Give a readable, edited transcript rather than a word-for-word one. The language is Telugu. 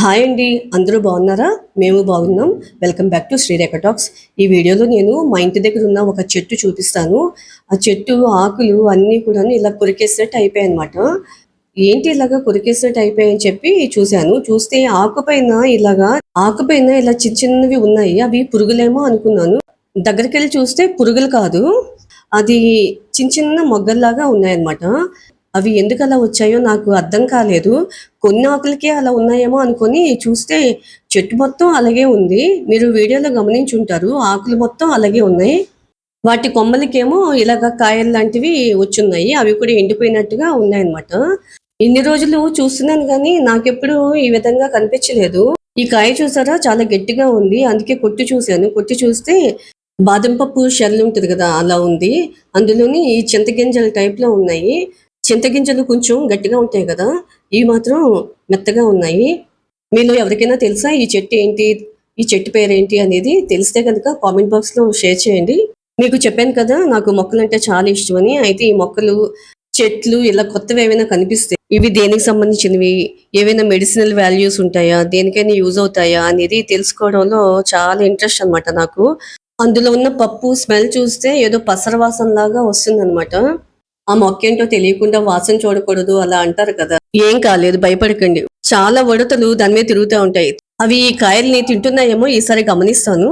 హాయ్ అండి, అందరూ బాగున్నారా? మేము బాగున్నాం. Welcome back to Srirekha talks. ఈ వీడియోలో నేను మా ఇంటి దగ్గర ఉన్న ఒక చెట్టు చూపిస్తాను. ఆ చెట్టు ఆకులు అన్నీ కూడా ఇలా కొరికేసినట్టు అయిపోయాయి అనమాట. ఏంటి ఇలాగా కొరికేసినట్టు అయిపోయాయని చెప్పి చూశాను. చూస్తే ఆకుపైన ఇలా చిన్న చిన్నవి ఉన్నాయి. అవి పురుగులేమో అనుకున్నాను. దగ్గరికి వెళ్ళి చూస్తే పురుగులు కాదు, అది చిన్న చిన్న మొగ్గల్లాగా ఉన్నాయన్నమాట. అవి ఎందుకు అలా వచ్చాయో నాకు అర్థం కాలేదు. కొన్ని ఆకులకే అలా ఉన్నాయేమో అనుకొని చూస్తే చెట్టు మొత్తం అలాగే ఉంది. మీరు వీడియోలో గమనించుంటారు, ఆకులు మొత్తం అలాగే ఉన్నాయి. వాటి కొమ్మలకేమో ఇలాగ కాయలు లాంటివి వచ్చున్నాయి. అవి కూడా ఎండిపోయినట్టుగా ఉన్నాయన్నమాట. ఇన్ని రోజులు చూస్తున్నాను కానీ నాకెప్పుడు ఈ విధంగా కనిపించలేదు. ఈ కాయ చూసారా, చాలా గట్టిగా ఉంది. అందుకే కొట్టి చూశాను. కొట్టి చూస్తే బాదం పప్పు షెల్ ఉంటుంది కదా, అలా ఉంది. అందులోని చింతగింజల టైప్లో ఉన్నాయి. చింతగింజలు కొంచెం గట్టిగా ఉంటాయి కదా, ఇవి మాత్రం మెత్తగా ఉన్నాయి. మీలో ఎవరికైనా తెలుసా ఈ చెట్టు ఏంటి, ఈ చెట్టు పేరేంటి అనేది? తెలిస్తే కనుక కామెంట్ బాక్స్లో షేర్ చేయండి. మీకు చెప్పాను కదా, నాకు మొక్కలు అంటే చాలా ఇష్టమని. అయితే ఈ మొక్కలు, చెట్లు ఇలా కొత్తవి ఏమైనా కనిపిస్తే ఇవి దేనికి సంబంధించినవి, ఏవైనా మెడిసినల్ వాల్యూస్ ఉంటాయా, దేనికైనా యూజ్ అవుతాయా అనేది తెలుసుకోవడంలో చాలా ఇంట్రెస్ట్ అనమాట నాకు. అందులో ఉన్న పప్పు స్మెల్ చూస్తే ఏదో పసర వాసన లాగా వస్తుందన్నమాట. ఆ మొక్కేంటో తెలియకుండా వాసన చూడకూడదు అలా అంటారు కదా. ఏం కాలేదు, భయపడకండి. చాలా ఉడతలు దాని మీద తిరుగుతూ ఉంటాయి. అవి ఈ కాయల్ని తింటున్నాయేమో, ఈసారి గమనిస్తాను.